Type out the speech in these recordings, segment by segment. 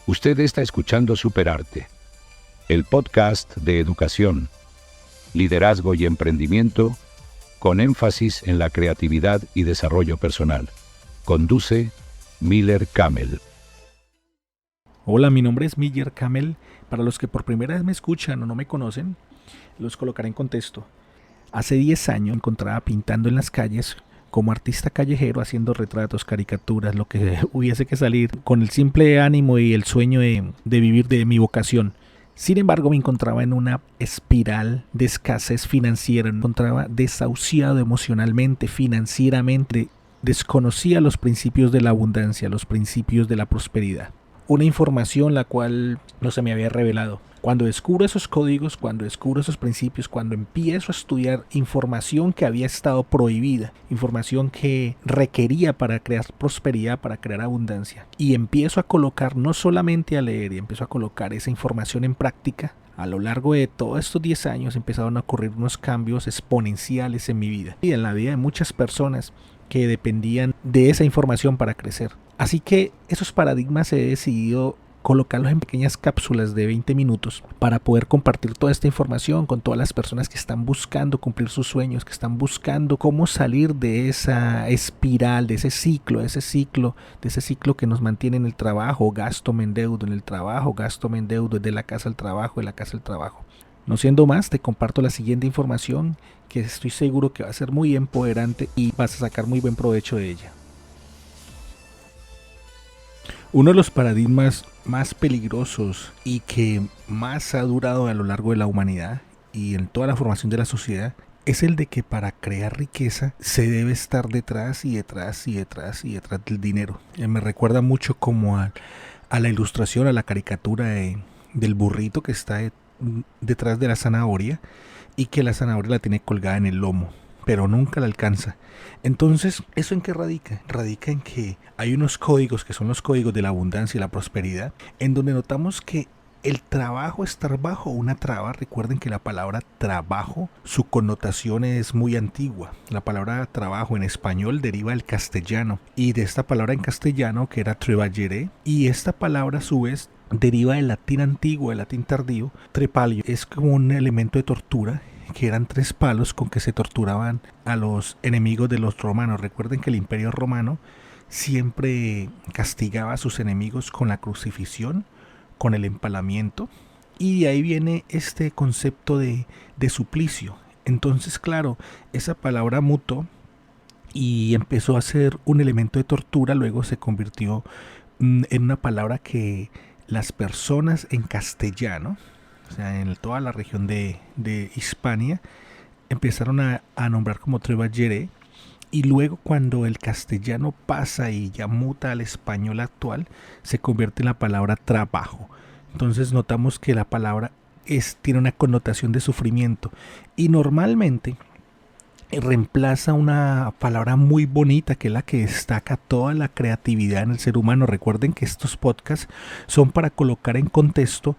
Usted está escuchando Superarte, el podcast de educación, liderazgo y emprendimiento con énfasis en la creatividad y desarrollo personal. Conduce Miller Camel. Hola, mi nombre es Miller Camel. Para los que por primera vez me escuchan o no me conocen, los colocaré en contexto. Hace 10 años me encontraba pintando en las calles como artista callejero, haciendo retratos, caricaturas, lo que hubiese que salir, con el simple ánimo y el sueño de vivir de mi vocación. Sin embargo, me encontraba en una espiral de escasez financiera, me encontraba desahuciado emocionalmente, financieramente, desconocía los principios de la abundancia, los principios de la prosperidad. Una información la cual no se me había revelado. Cuando descubro esos códigos, cuando descubro esos principios, cuando empiezo a estudiar información que había estado prohibida, información que requería para crear prosperidad, para crear abundancia, y empiezo a colocar, no solamente a leer, y empiezo a colocar esa información en práctica, a lo largo de todos estos 10 años empezaron a ocurrir unos cambios exponenciales en mi vida y en la vida de muchas personas que dependían de esa información para crecer. Así que esos paradigmas he decidido colocarlos en pequeñas cápsulas de 20 minutos para poder compartir toda esta información con todas las personas que están buscando cumplir sus sueños, que están buscando cómo salir de esa espiral, de ese ciclo que nos mantiene en el trabajo, gasto, me endeudo en el trabajo, gasto, me endeudo de la casa al trabajo, de la casa al trabajo. No siendo más, te comparto la siguiente información que estoy seguro que va a ser muy empoderante y vas a sacar muy buen provecho de ella. Uno de los paradigmas más peligrosos y que más ha durado a lo largo de la humanidad y en toda la formación de la sociedad es el de que para crear riqueza se debe estar detrás del dinero. Me recuerda mucho como a la ilustración, a la caricatura del burrito que está detrás de la zanahoria y que la zanahoria la tiene colgada en el lomo, pero nunca la alcanza. Entonces, ¿eso en qué radica? Radica en que hay unos códigos que son los códigos de la abundancia y la prosperidad, en donde notamos que el trabajo estar bajo una traba. Recuerden que la palabra trabajo, su connotación es muy antigua. La palabra trabajo en español deriva del castellano y de esta palabra en castellano que era treballere, y esta palabra a su vez deriva del latín antiguo, del latín tardío, trepalio. Es como un elemento de tortura, que eran 3 palos con que se torturaban a los enemigos de los romanos. Recuerden que el Imperio Romano siempre castigaba a sus enemigos con la crucifixión, con el empalamiento, y de ahí viene este concepto de suplicio. Entonces, claro, esa palabra mutó y empezó a ser un elemento de tortura, luego se convirtió en una palabra que las personas en castellano, o sea, en toda la región de Hispania, empezaron a nombrar como treballere, y luego cuando el castellano pasa y ya muta al español actual, se convierte en la palabra trabajo. Entonces notamos que la palabra tiene una connotación de sufrimiento y normalmente reemplaza una palabra muy bonita que es la que destaca toda la creatividad en el ser humano. Recuerden que estos podcasts son para colocar en contexto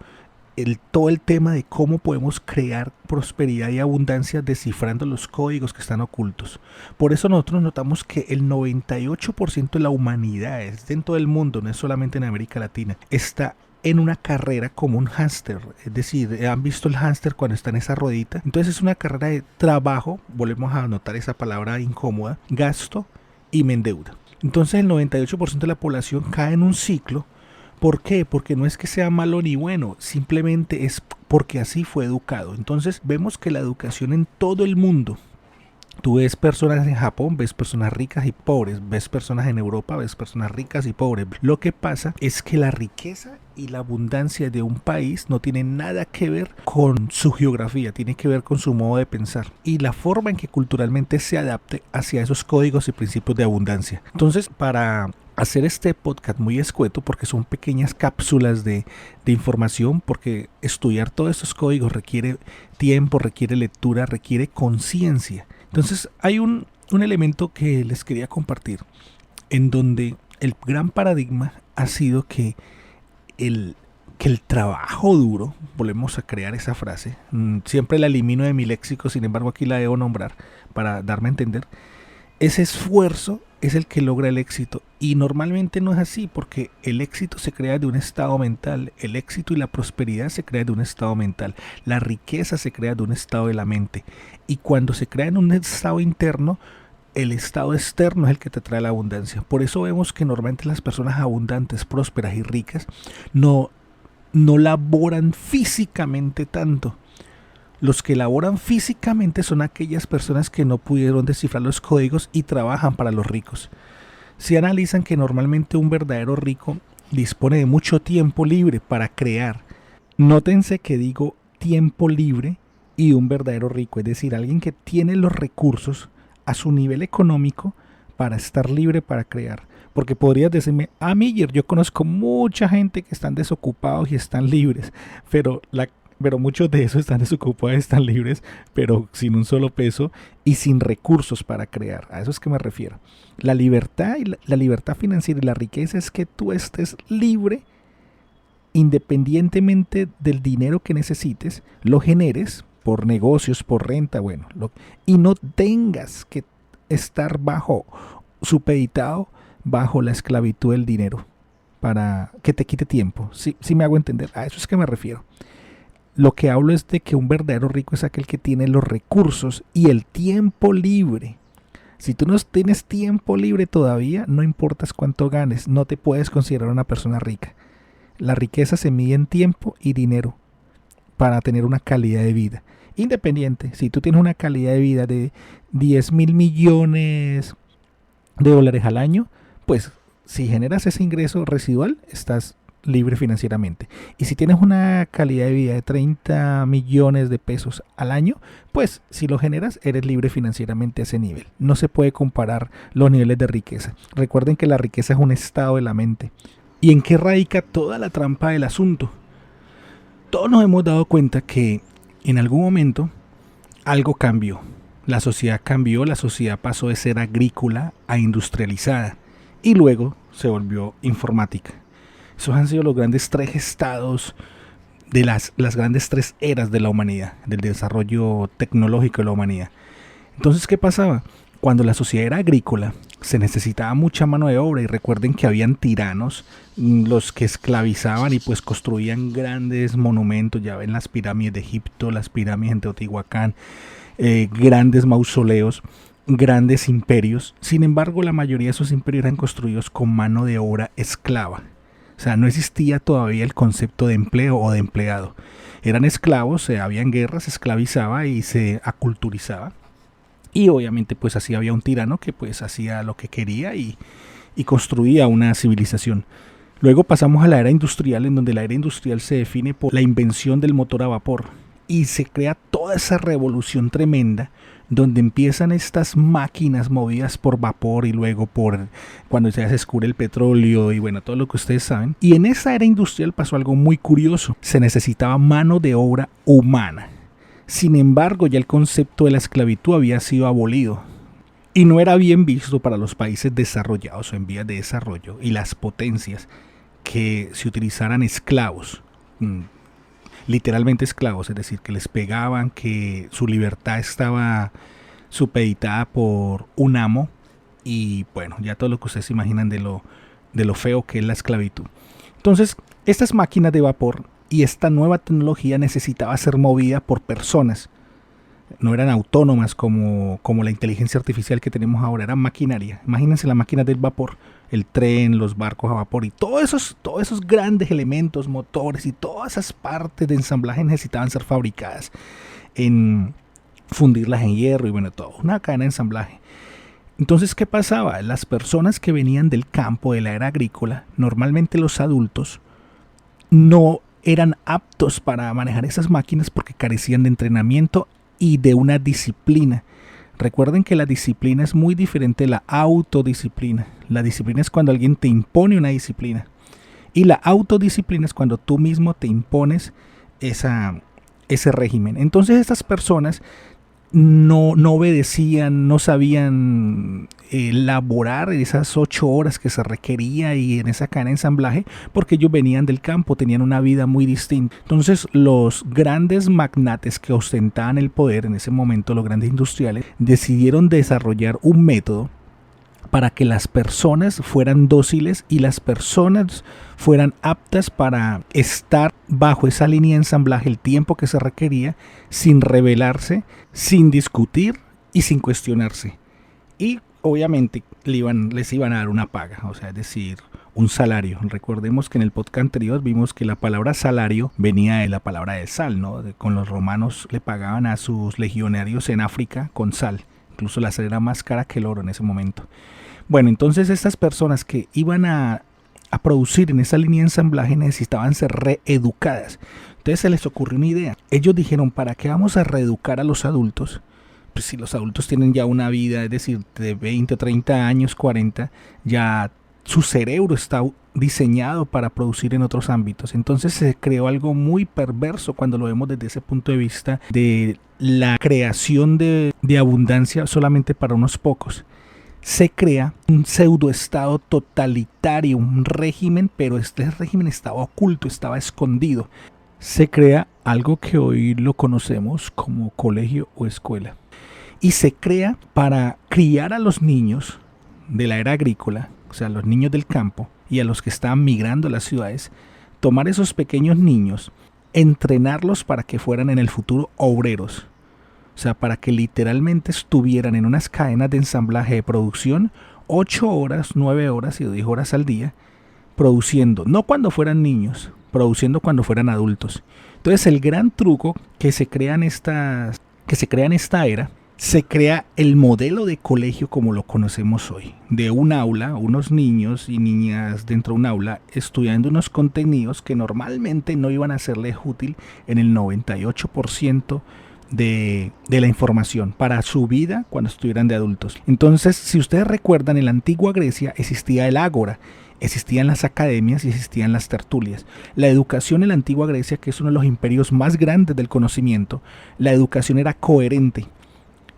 todo el tema de cómo podemos crear prosperidad y abundancia descifrando los códigos que están ocultos. Por eso nosotros notamos que el 98% de la humanidad dentro del mundo, no es solamente en América Latina, está en una carrera como un hámster. Es decir, han visto el hámster cuando está en esa ruedita. Entonces es una carrera de trabajo, volvemos a notar esa palabra incómoda, gasto y me endeudo. Entonces el 98% de la población cae en un ciclo. ¿Por qué? Porque no es que sea malo ni bueno, simplemente es porque así fue educado. Entonces vemos que la educación en todo el mundo, tú ves personas en Japón, ves personas ricas y pobres, ves personas en Europa, ves personas ricas y pobres. Lo que pasa es que la riqueza y la abundancia de un país no tiene nada que ver con su geografía, tiene que ver con su modo de pensar y la forma en que culturalmente se adapte hacia esos códigos y principios de abundancia. Entonces, para hacer este podcast muy escueto, porque son pequeñas cápsulas de información, porque estudiar todos estos códigos requiere tiempo, requiere lectura, requiere conciencia. Entonces hay un elemento que les quería compartir, en donde el gran paradigma ha sido que el trabajo duro, volvemos a crear esa frase, siempre la elimino de mi léxico, sin embargo aquí la debo nombrar para darme a entender. ese esfuerzo es el que logra el éxito. Y normalmente no es así, porque el éxito se crea de un estado mental. El éxito y la prosperidad se crea de un estado mental. La riqueza se crea de un estado de la mente. Y cuando se crea en un estado interno, el estado externo es el que te trae la abundancia. Por eso vemos que normalmente las personas abundantes, prósperas y ricas no laboran físicamente tanto. Los que laboran físicamente son aquellas personas que no pudieron descifrar los códigos y trabajan para los ricos. Si analizan que normalmente un verdadero rico dispone de mucho tiempo libre para crear. Nótense que digo tiempo libre y un verdadero rico, es decir, alguien que tiene los recursos a su nivel económico para estar libre para crear. Porque podrías decirme, Miller, yo conozco mucha gente que están desocupados y están libres, pero muchos de esos están desocupados y están libres, pero sin un solo peso y sin recursos para crear. A eso es que me refiero. La libertad y la libertad financiera y la riqueza es que tú estés libre independientemente del dinero que necesites, lo generes por negocios, por renta, y no tengas que estar supeditado bajo la esclavitud del dinero para que te quite tiempo. Sí me hago entender. A eso es que me refiero. Lo que hablo es de que un verdadero rico es aquel que tiene los recursos y el tiempo libre. Si tú no tienes tiempo libre todavía, no importas cuánto ganes, no te puedes considerar una persona rica. La riqueza se mide en tiempo y dinero para tener una calidad de vida. Independiente, si tú tienes una calidad de vida de 10,000 millones de dólares al año, pues si generas ese ingreso residual, estás libre financieramente. Y si tienes una calidad de vida de 30 millones de pesos al año, pues si lo generas, eres libre financieramente a ese nivel. No se puede comparar los niveles de riqueza. Recuerden que la riqueza es un estado de la mente. ¿Y en qué radica toda la trampa del asunto? Todos nos hemos dado cuenta que en algún momento algo cambió. La sociedad cambió, la sociedad pasó de ser agrícola a industrializada y luego se volvió informática. Esos han sido los grandes tres estados de las grandes tres eras de la humanidad, del desarrollo tecnológico de la humanidad. Entonces, ¿qué pasaba? Cuando la sociedad era agrícola, se necesitaba mucha mano de obra y recuerden que habían tiranos, los que esclavizaban y pues construían grandes monumentos, ya ven las pirámides de Egipto, las pirámides en Teotihuacán, grandes mausoleos, grandes imperios. Sin embargo, la mayoría de esos imperios eran construidos con mano de obra esclava. O sea, no existía todavía el concepto de empleo o de empleado. Eran esclavos, habían guerras, se esclavizaba y se aculturizaba. Y obviamente pues así había un tirano que pues hacía lo que quería y construía una civilización. Luego pasamos a la era industrial, en donde la era industrial se define por la invención del motor a vapor. Y se crea toda esa revolución tremenda donde empiezan estas máquinas movidas por vapor y luego por cuando ya se descubre el petróleo y bueno, todo lo que ustedes saben. Y en esa era industrial pasó algo muy curioso. Se necesitaba mano de obra humana. Sin embargo, ya el concepto de la esclavitud había sido abolido y no era bien visto para los países desarrollados o en vías de desarrollo y las potencias que se utilizaran esclavos, literalmente esclavos, es decir, que les pegaban, que su libertad estaba supeditada por un amo y bueno, ya todo lo que ustedes se imaginan de lo feo que es la esclavitud. Entonces, estas máquinas de vapor y esta nueva tecnología necesitaba ser movida por personas. No eran autónomas como la inteligencia artificial que tenemos ahora, eran maquinaria. Imagínense las máquinas del vapor, el tren, los barcos a vapor y todos esos grandes elementos, motores y todas esas partes de ensamblaje necesitaban ser fabricadas, en fundirlas en hierro y bueno, todo, una cadena de ensamblaje. Entonces, ¿qué pasaba? Las personas que venían del campo, de la era agrícola, normalmente los adultos, no eran aptos para manejar esas máquinas porque carecían de entrenamiento y de una disciplina. Recuerden que la disciplina es muy diferente de la autodisciplina. La disciplina es cuando alguien te impone una disciplina y la autodisciplina es cuando tú mismo te impones ese régimen. Entonces estas personas no obedecían, no sabían elaborar esas 8 horas que se requería y en esa cadena de ensamblaje, porque ellos venían del campo, tenían una vida muy distinta. Entonces los grandes magnates que ostentaban el poder en ese momento, los grandes industriales, decidieron desarrollar un método para que las personas fueran dóciles y las personas fueran aptas para estar bajo esa línea de ensamblaje el tiempo que se requería, sin rebelarse, sin discutir y sin cuestionarse. Y obviamente les iban a dar una paga, o sea, es decir, un salario. Recordemos que en el podcast anterior vimos que la palabra salario venía de la palabra de sal, ¿no? Con los romanos le pagaban a sus legionarios en África con sal. Incluso la sal era más cara que el oro en ese momento. Bueno, entonces estas personas que iban a producir en esa línea de ensamblaje necesitaban ser reeducadas. Entonces se les ocurrió una idea. Ellos dijeron, ¿para qué vamos a reeducar a los adultos? Pues si los adultos tienen ya una vida, es decir, de 20, 30 años, 40, ya su cerebro está diseñado para producir en otros ámbitos. Entonces se creó algo muy perverso cuando lo vemos desde ese punto de vista de la creación de abundancia solamente para unos pocos. Se crea un pseudoestado totalitario, un régimen, pero este régimen estaba oculto, estaba escondido. Se crea algo que hoy lo conocemos como colegio o escuela. Y se crea para criar a los niños de la era agrícola, o sea, los niños del campo y a los que estaban migrando a las ciudades, tomar esos pequeños niños, entrenarlos para que fueran en el futuro obreros. O sea, para que literalmente estuvieran en unas cadenas de ensamblaje de producción 8 horas, 9 horas y 10 horas al día, produciendo, no cuando fueran niños, produciendo cuando fueran adultos. Entonces el gran truco que se crea en esta era, se crea el modelo de colegio como lo conocemos hoy, de un aula, unos niños y niñas dentro de un aula estudiando unos contenidos que normalmente no iban a serles útil en el 98% de la información para su vida cuando estuvieran de adultos. Entonces, si ustedes recuerdan, en la antigua Grecia existía el ágora, existían las academias y existían las tertulias. La educación en la antigua Grecia, que es uno de los imperios más grandes del conocimiento, la educación era coherente,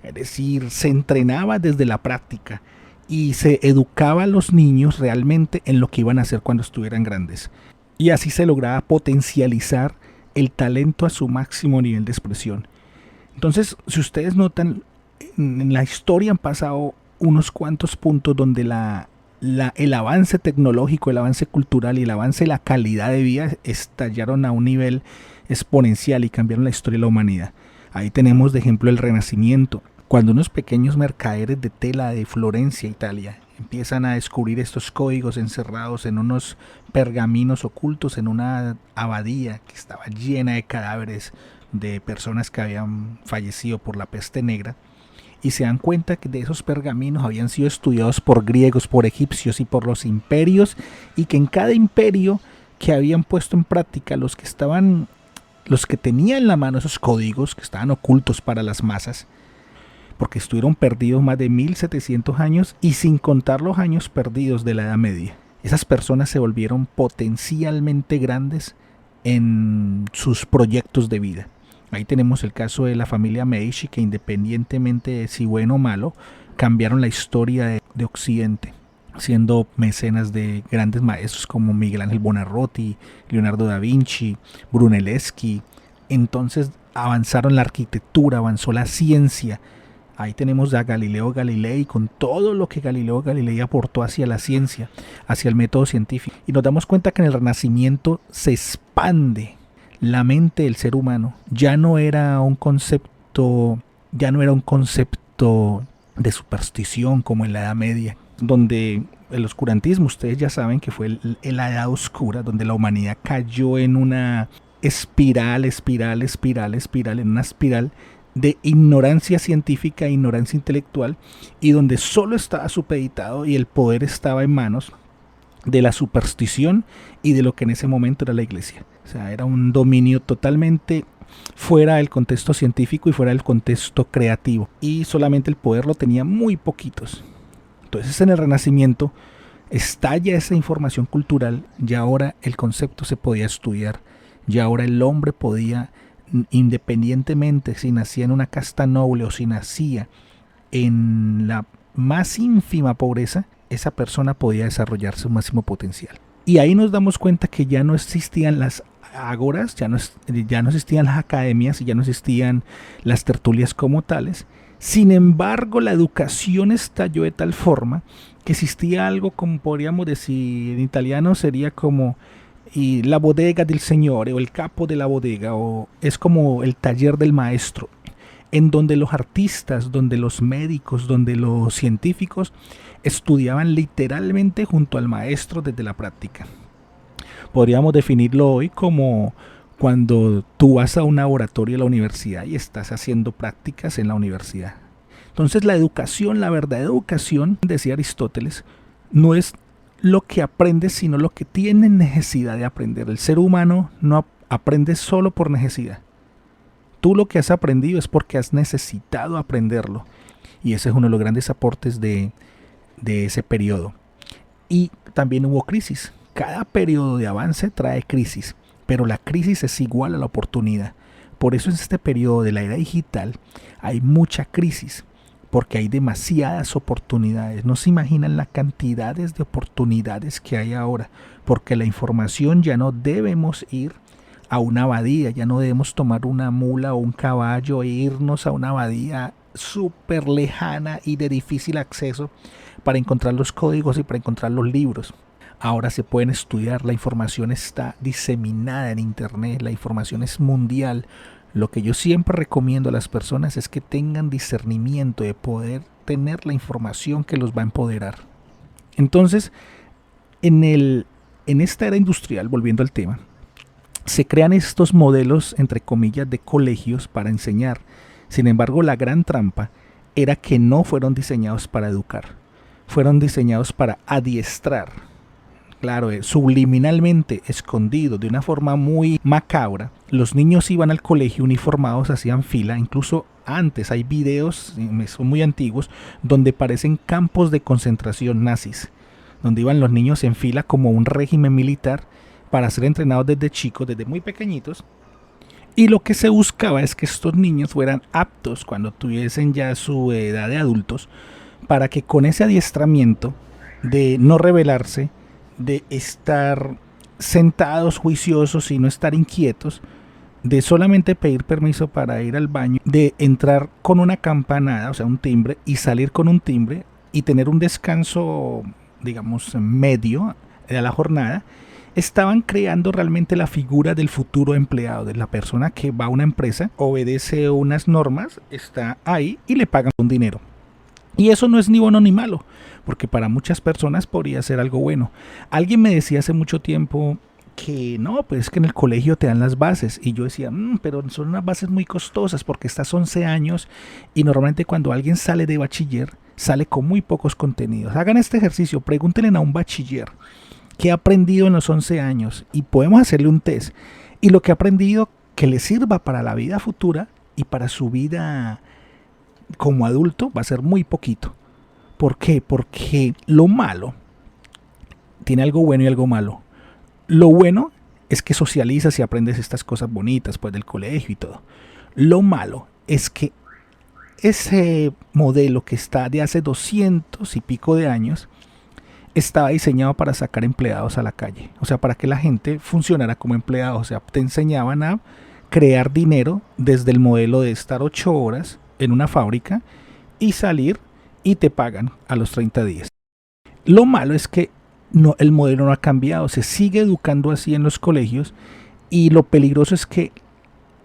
es decir, se entrenaba desde la práctica y se educaba a los niños realmente en lo que iban a hacer cuando estuvieran grandes. Y así se lograba potencializar el talento a su máximo nivel de expresión. Entonces, si ustedes notan, en la historia han pasado unos cuantos puntos donde el avance tecnológico, el avance cultural y el avance de la calidad de vida estallaron a un nivel exponencial y cambiaron la historia de la humanidad. Ahí tenemos de ejemplo el Renacimiento, cuando unos pequeños mercaderes de tela de Florencia, Italia, empiezan a descubrir estos códigos encerrados en unos pergaminos ocultos en una abadía que estaba llena de cadáveres de personas que habían fallecido por la peste negra, y se dan cuenta que de esos pergaminos habían sido estudiados por griegos, por egipcios y por los imperios, y que en cada imperio que habían puesto en práctica los que tenían en la mano esos códigos que estaban ocultos para las masas, porque estuvieron perdidos más de 1700 años y sin contar los años perdidos de la Edad Media. Esas personas se volvieron potencialmente grandes en sus proyectos de vida. Ahí tenemos el caso de la familia Medici, que independientemente de si bueno o malo, cambiaron la historia de Occidente, siendo mecenas de grandes maestros como Miguel Ángel Buonarroti, Leonardo da Vinci, Brunelleschi. Entonces avanzaron la arquitectura, avanzó la ciencia. Ahí tenemos a Galileo Galilei con todo lo que Galileo Galilei aportó hacia la ciencia, hacia el método científico. Y nos damos cuenta que en el Renacimiento se expande la mente del ser humano. Ya no era un concepto de superstición como en la Edad Media, donde el oscurantismo, ustedes ya saben que fue la Edad Oscura, donde la humanidad cayó en una espiral, en una espiral de ignorancia científica e ignorancia intelectual, y donde solo estaba supeditado y el poder estaba en manos de la superstición y de lo que en ese momento era la iglesia. O sea, era un dominio totalmente fuera del contexto científico y fuera del contexto creativo, y solamente el poder lo tenían muy poquitos. Entonces en el Renacimiento estalla esa información cultural, y ahora el concepto se podía estudiar, y ahora el hombre podía independientemente si nacía en una casta noble o si nacía en la más ínfima pobreza, esa persona podía desarrollar su máximo potencial. Y ahí nos damos cuenta que ya no existían las ágoras, ya no existían las academias y ya no existían las tertulias como tales. Sin embargo, la educación estalló de tal forma que existía algo como podríamos decir en italiano, sería como la bodega del señor o el capo de la bodega, o es como el taller del maestro, en donde los artistas, donde los médicos, donde los científicos estudiaban literalmente junto al maestro desde la práctica. Podríamos definirlo hoy como cuando tú vas a un laboratorio de la universidad y estás haciendo prácticas en la universidad. Entonces la educación, la verdadera educación, decía Aristóteles, no es lo que aprendes, sino lo que tienes necesidad de aprender. El ser humano no aprende solo por necesidad. Tú lo que has aprendido es porque has necesitado aprenderlo. Y ese es uno de los grandes aportes de ese periodo. Y también hubo crisis. Cada periodo de avance trae crisis, pero la crisis es igual a la oportunidad. Por eso en este periodo de la era digital hay mucha crisis, porque hay demasiadas oportunidades. No se imaginan las cantidades de oportunidades que hay ahora, porque la información ya no debemos ir a una abadía, ya no debemos tomar una mula o un caballo e irnos a una abadía súper lejana y de difícil acceso para encontrar los códigos y para encontrar los libros. Ahora se pueden estudiar, la información está diseminada en internet, la información es mundial. Lo que yo siempre recomiendo a las personas es que tengan discernimiento de poder tener la información que los va a empoderar. Entonces, en esta era industrial, volviendo al tema, se crean estos modelos, entre comillas, de colegios para enseñar. Sin embargo, la gran trampa era que no fueron diseñados para educar, fueron diseñados para adiestrar. Claro, subliminalmente escondido, de una forma muy macabra, los niños iban al colegio uniformados, hacían fila, incluso antes hay videos, son muy antiguos, donde parecen campos de concentración nazis, donde iban los niños en fila como un régimen militar para ser entrenados desde chicos, desde muy pequeñitos. Y lo que se buscaba es que estos niños fueran aptos cuando tuviesen ya su edad de adultos, para que con ese adiestramiento de no rebelarse, de estar sentados juiciosos y no estar inquietos, de solamente pedir permiso para ir al baño, de entrar con una campanada, o sea, un timbre, y salir con un timbre y tener un descanso, digamos, medio de la jornada, estaban creando realmente la figura del futuro empleado, de la persona que va a una empresa, obedece unas normas, está ahí y le pagan un dinero. Y eso no es ni bueno ni malo, porque para muchas personas podría ser algo bueno. Alguien me decía hace mucho tiempo que no, pues es que en el colegio te dan las bases. Y yo decía, pero son unas bases muy costosas porque estás 11 años y normalmente cuando alguien sale de bachiller, sale con muy pocos contenidos. Hagan este ejercicio, pregúntenle a un bachiller qué ha aprendido en los 11 años y podemos hacerle un test. Y lo que ha aprendido que le sirva para la vida futura y para su vida como adulto va a ser muy poquito. ¿Por qué? Porque lo malo tiene algo bueno y algo malo. Lo bueno es que socializas y aprendes estas cosas bonitas pues del colegio y todo. Lo malo es que ese modelo que está de hace 200 y pico de años estaba diseñado para sacar empleados a la calle. O sea, para que la gente funcionara como empleados. O sea, te enseñaban a crear dinero desde el modelo de estar 8 horas en una fábrica y salir y te pagan a los 30 días. Lo malo es que no, el modelo no ha cambiado, se sigue educando así en los colegios y lo peligroso es que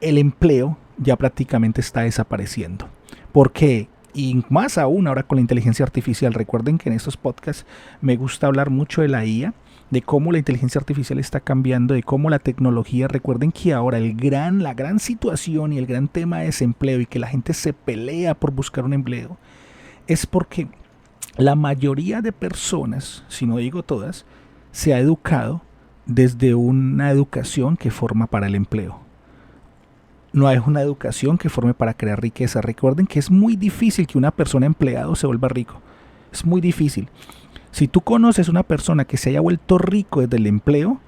el empleo ya prácticamente está desapareciendo. ¿Por qué? Y más aún ahora con la inteligencia artificial. Recuerden que en estos podcasts me gusta hablar mucho de la IA, de cómo la inteligencia artificial está cambiando, de cómo la tecnología. Recuerden que ahora la gran situación y el gran tema de desempleo y que la gente se pelea por buscar un empleo es porque la mayoría de personas, si no digo todas, se ha educado desde una educación que forma para el empleo. No es una educación que forme para crear riqueza. Recuerden que es muy difícil que una persona empleado se vuelva rico. Es muy difícil. Si tú conoces una persona que se haya vuelto rico desde el empleo,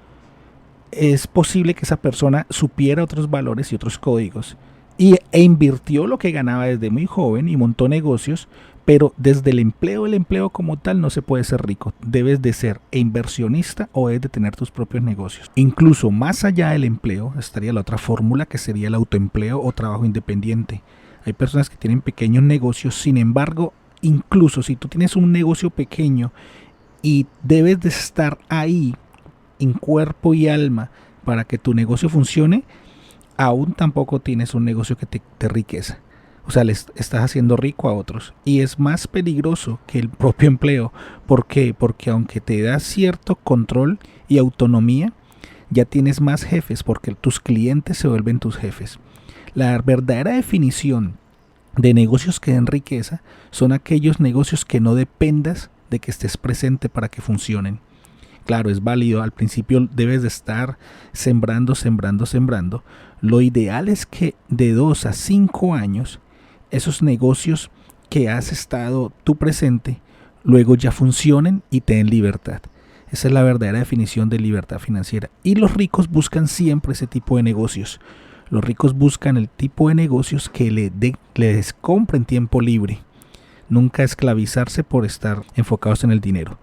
es posible que esa persona supiera otros valores y otros códigos e invirtió lo que ganaba desde muy joven y montó negocios, pero desde el empleo como tal no se puede ser rico. Debes de ser inversionista o debes de tener tus propios negocios. Incluso más allá del empleo estaría la otra fórmula, que sería el autoempleo o trabajo independiente. Hay personas que tienen pequeños negocios, sin embargo, incluso si tú tienes un negocio pequeño y debes de estar ahí en cuerpo y alma para que tu negocio funcione, aún tampoco tienes un negocio que te riqueza. O sea, les estás haciendo rico a otros. Y es más peligroso que el propio empleo. ¿Por qué? Porque aunque te da cierto control y autonomía, ya tienes más jefes porque tus clientes se vuelven tus jefes. La verdadera definición de negocios que den riqueza son aquellos negocios que no dependas de que estés presente para que funcionen. Claro, es válido, al principio debes de estar sembrando. Lo ideal es que de 2 a 5 años esos negocios que has estado tú presente luego ya funcionen y te den libertad. Esa es la verdadera definición de libertad financiera. Y los ricos buscan siempre ese tipo de negocios. Los ricos buscan el tipo de negocios que les compren tiempo libre. Nunca esclavizarse por estar enfocados en el dinero.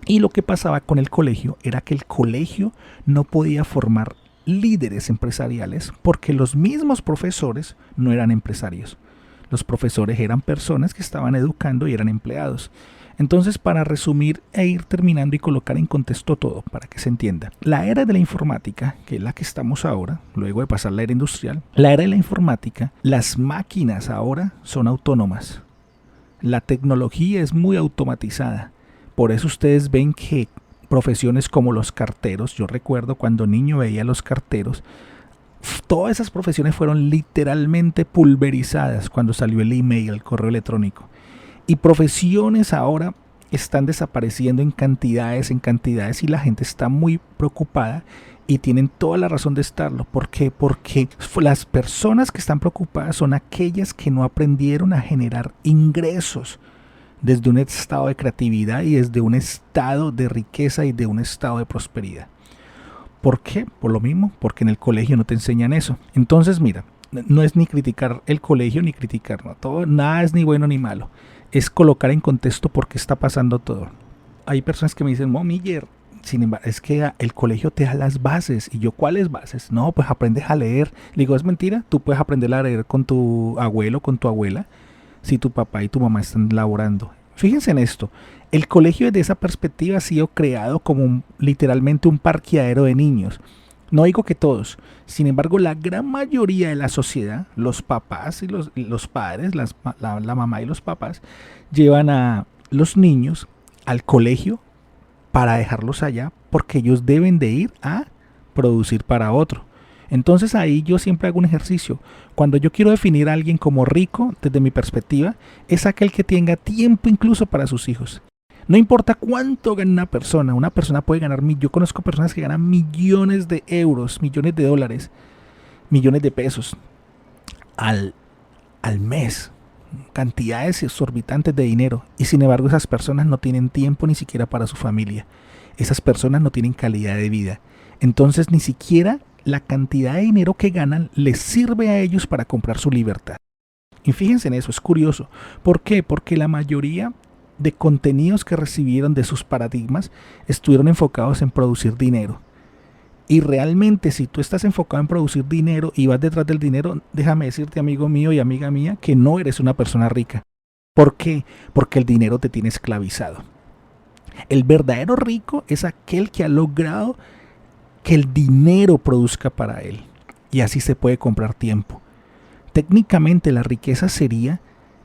Y lo que pasaba con el colegio era que el colegio no podía formar líderes empresariales porque los mismos profesores no eran empresarios. Los profesores eran personas que estaban educando y eran empleados. Entonces, para resumir e ir terminando y colocar en contexto todo, para que se entienda, la era de la informática, que es la que estamos ahora, luego de pasar la era industrial, la era de la informática, las máquinas ahora son autónomas. La tecnología es muy automatizada. Por eso ustedes ven que profesiones como los carteros, yo recuerdo cuando niño veía a los carteros, todas esas profesiones fueron literalmente pulverizadas cuando salió el email, el correo electrónico. Y profesiones ahora están desapareciendo en cantidades y la gente está muy preocupada y tienen toda la razón de estarlo. ¿Por qué? Porque las personas que están preocupadas son aquellas que no aprendieron a generar ingresos desde un estado de creatividad y desde un estado de riqueza y de un estado de prosperidad. ¿Por qué? Por lo mismo, porque en el colegio no te enseñan eso. Entonces, mira, no es ni criticar el colegio ni criticar, ¿no? Todo, nada es ni bueno ni malo. Es colocar en contexto por qué está pasando todo. Hay personas que me dicen, Miller, sin embargo, es que el colegio te da las bases. Y yo, ¿cuáles bases? No, pues aprendes a leer. Le digo, es mentira, tú puedes aprender a leer con tu abuelo, con tu abuela, si tu papá y tu mamá están laborando. Fíjense en esto, el colegio desde esa perspectiva ha sido creado como literalmente un parqueadero de niños. No digo que todos, sin embargo la gran mayoría de la sociedad, los papás y los padres, la mamá y los papás, llevan a los niños al colegio para dejarlos allá porque ellos deben de ir a producir para otro. Entonces ahí yo siempre hago un ejercicio. Cuando yo quiero definir a alguien como rico, desde mi perspectiva, es aquel que tenga tiempo incluso para sus hijos. No importa cuánto gane una persona puede ganar, yo conozco personas que ganan millones de euros, millones de dólares, millones de pesos al mes, cantidades exorbitantes de dinero, y sin embargo esas personas no tienen tiempo ni siquiera para su familia. Esas personas no tienen calidad de vida. Entonces ni siquiera la cantidad de dinero que ganan les sirve a ellos para comprar su libertad. Y fíjense en eso, es curioso. ¿Por qué? Porque la mayoría de contenidos que recibieron de sus paradigmas estuvieron enfocados en producir dinero. Y realmente si tú estás enfocado en producir dinero y vas detrás del dinero, déjame decirte, amigo mío y amiga mía, que no eres una persona rica. ¿Por qué? Porque el dinero te tiene esclavizado. El verdadero rico es aquel que ha logrado que el dinero produzca para él. Y así se puede comprar tiempo. Técnicamente la riqueza sería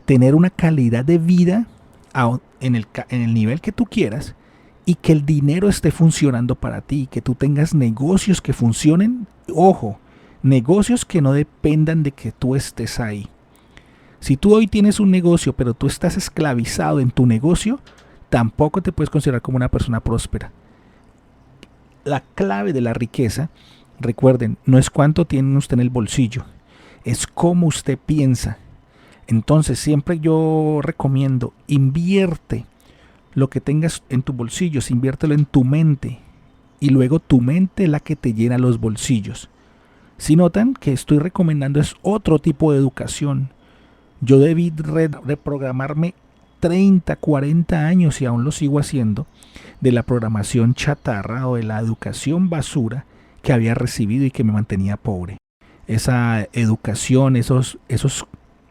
tener una calidad de vida en el nivel que tú quieras y que el dinero esté funcionando para ti, que tú tengas negocios que funcionen, ojo, negocios que no dependan de que tú estés ahí. Si tú hoy tienes un negocio pero tú estás esclavizado en tu negocio, tampoco te puedes considerar como una persona próspera. La clave de la riqueza, recuerden, no es cuánto tiene usted en el bolsillo, es cómo usted piensa. Entonces siempre yo recomiendo, invierte lo que tengas en tu bolsillo, inviértelo en tu mente, y luego tu mente es la que te llena los bolsillos. Si notan que estoy recomendando es otro tipo de educación. Yo debí reprogramarme 30, 40 años y aún lo sigo haciendo de la programación chatarra o de la educación basura que había recibido y que me mantenía pobre. Esa educación, esos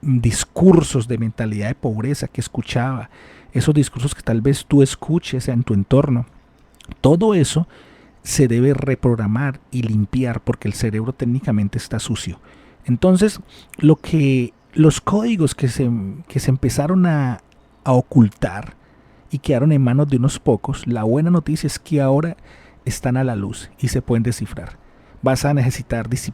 discursos de mentalidad de pobreza que escuchaba, esos discursos que tal vez tú escuches en tu entorno, todo eso se debe reprogramar y limpiar porque el cerebro técnicamente está sucio. Entonces, los códigos que se empezaron a ocultar y quedaron en manos de unos pocos, la buena noticia es que ahora están a la luz y se pueden descifrar. Vas a necesitar vas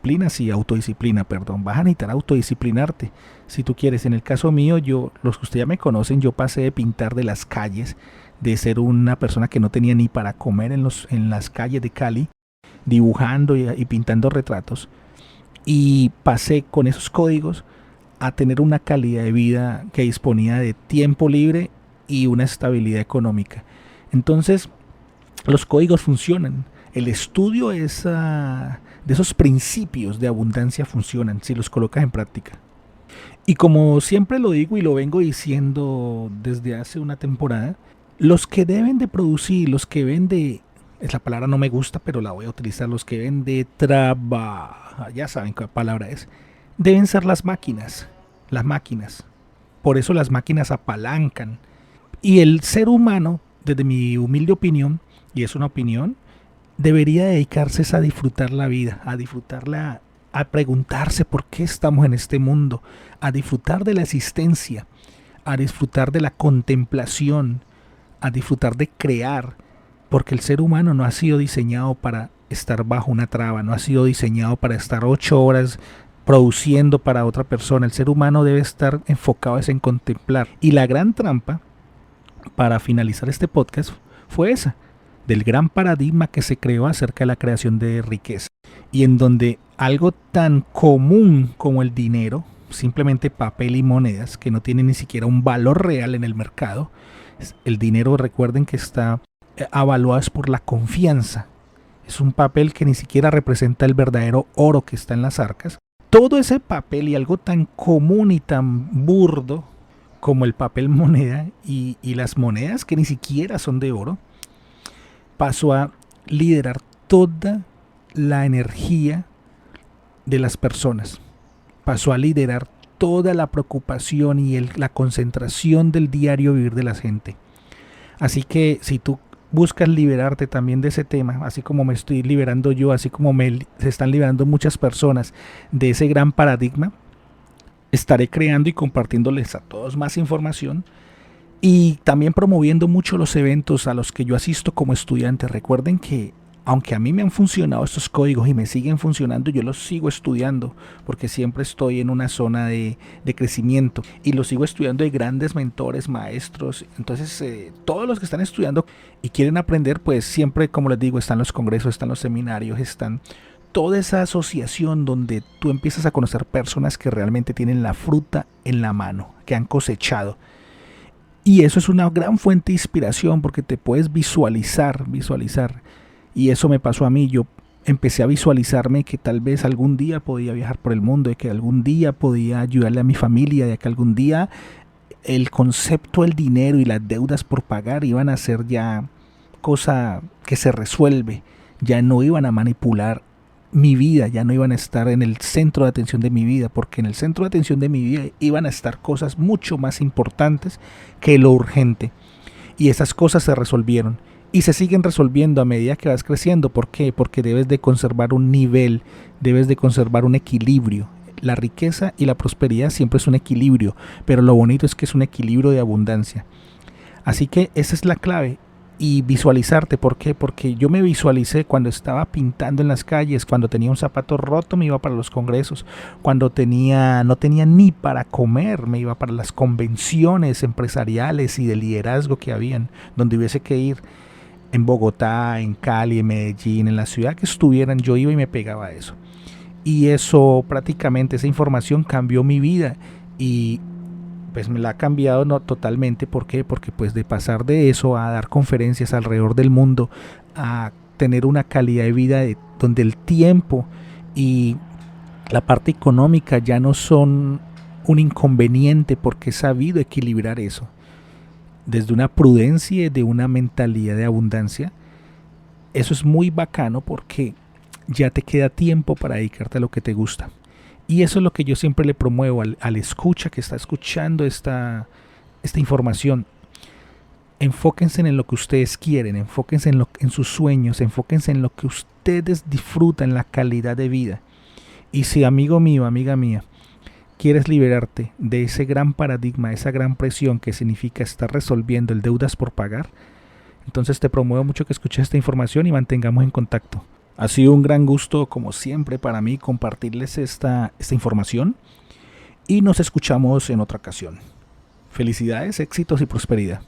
a necesitar autodisciplinarte. Si tú quieres, en el caso mío, los que ustedes ya me conocen, yo pasé de pintar de las calles, de ser una persona que no tenía ni para comer en las calles de Cali, dibujando y pintando retratos, y pasé con esos códigos a tener una calidad de vida que disponía de tiempo libre y una estabilidad económica. Entonces, los códigos funcionan. El estudio de esos principios de abundancia funcionan si los colocas en práctica. Y como siempre lo digo y lo vengo diciendo desde hace una temporada, los que deben de producir, los que ven de, esa palabra no me gusta, pero la voy a utilizar, los que ven de trabajar, ya saben qué palabra es, deben ser las máquinas. Por eso las máquinas apalancan. Y el ser humano, desde mi humilde opinión, y es una opinión, debería dedicarse a disfrutar la vida, a disfrutarla, a preguntarse por qué estamos en este mundo, a disfrutar de la existencia, a disfrutar de la contemplación, a disfrutar de crear, porque el ser humano no ha sido diseñado para estar bajo una traba, no ha sido diseñado para estar 8 horas produciendo para otra persona. El ser humano debe estar enfocado en contemplar. Y la gran trampa, para finalizar este podcast, fue esa, del gran paradigma que se creó acerca de la creación de riqueza, y en donde algo tan común como el dinero, simplemente papel y monedas, que no tienen ni siquiera un valor real en el mercado. El dinero, recuerden que está avaluado por la confianza. Es un papel que ni siquiera representa el verdadero oro que está en las arcas. Todo ese papel y algo tan común y tan burdo como el papel moneda y las monedas que ni siquiera son de oro, pasó a liderar toda la energía de las personas. Pasó a liderar toda la preocupación y la concentración del diario vivir de la gente. Así que si tú buscas liberarte también de ese tema, así como me estoy liberando yo, así como se están liberando muchas personas de ese gran paradigma, estaré creando y compartiéndoles a todos más información y también promoviendo mucho los eventos a los que yo asisto como estudiante. Recuerden que aunque a mí me han funcionado estos códigos y me siguen funcionando, yo los sigo estudiando porque siempre estoy en una zona de crecimiento y los sigo estudiando de grandes mentores, maestros. Entonces todos los que están estudiando y quieren aprender, pues siempre, como les digo, están los congresos, están los seminarios, están toda esa asociación donde tú empiezas a conocer personas que realmente tienen la fruta en la mano, que han cosechado. Y eso es una gran fuente de inspiración porque te puedes visualizar. Y eso me pasó a mí. Yo empecé a visualizarme que tal vez algún día podía viajar por el mundo, de que algún día podía ayudarle a mi familia, de que algún día el concepto del dinero y las deudas por pagar iban a ser ya cosa que se resuelve. Ya no iban a manipular mi vida, ya no iban a estar en el centro de atención de mi vida, porque en el centro de atención de mi vida iban a estar cosas mucho más importantes que lo urgente. Y esas cosas se resolvieron. Y se siguen resolviendo a medida que vas creciendo. ¿Por qué? Porque debes de conservar un nivel, debes de conservar un equilibrio. La riqueza y la prosperidad siempre es un equilibrio, pero lo bonito es que es un equilibrio de abundancia. Así que esa es la clave. Y visualizarte, ¿por qué? Porque yo me visualicé cuando estaba pintando en las calles, cuando tenía un zapato roto me iba para los congresos, cuando no tenía ni para comer, me iba para las convenciones empresariales y de liderazgo que habían, donde hubiese que ir. En Bogotá, en Cali, en Medellín, en la ciudad que estuvieran, yo iba y me pegaba a eso. Y eso prácticamente, esa información cambió mi vida y pues me la ha cambiado totalmente. ¿Por qué? Porque pues de pasar de eso a dar conferencias alrededor del mundo, a tener una calidad de vida donde el tiempo y la parte económica ya no son un inconveniente, porque he sabido equilibrar eso desde una prudencia y de una mentalidad de abundancia. Eso es muy bacano porque ya te queda tiempo para dedicarte a lo que te gusta. Y eso es lo que yo siempre le promuevo al escucha que está escuchando esta información. Enfóquense en lo que ustedes quieren, enfóquense en sus sueños, enfóquense en lo que ustedes disfrutan, la calidad de vida. Y si, amigo mío, amiga mía, quieres liberarte de ese gran paradigma, esa gran presión que significa estar resolviendo el deudas por pagar, entonces te promuevo mucho que escuches esta información y mantengamos en contacto. Ha sido un gran gusto, como siempre, para mí compartirles esta información y nos escuchamos en otra ocasión. Felicidades, éxitos y prosperidad.